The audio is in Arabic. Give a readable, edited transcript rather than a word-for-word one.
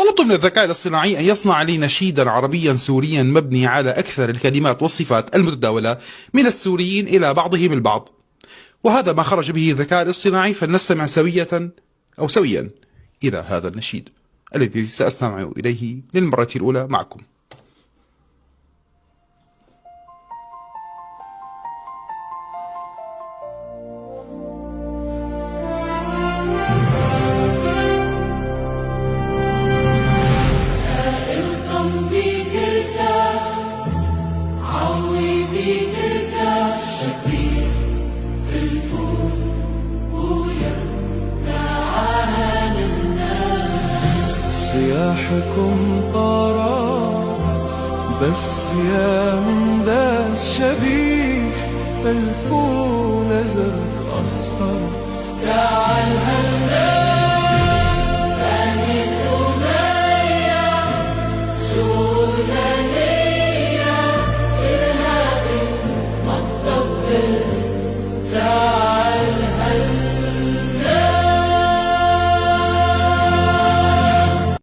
طلبت من الذكاء الاصطناعي أن يصنع لي نشيدا عربيا سوريا مبني على أكثر الكلمات والصفات المتداولة من السوريين إلى بعضهم البعض، وهذا ما خرج به الذكاء الاصطناعي. فلنستمع سويا إلى هذا النشيد الذي سأستمع إليه للمرة الأولى معكم. صياحكم طرى بس يا من ذا الشبيح، فالفول أزرق أصفر تعال هلا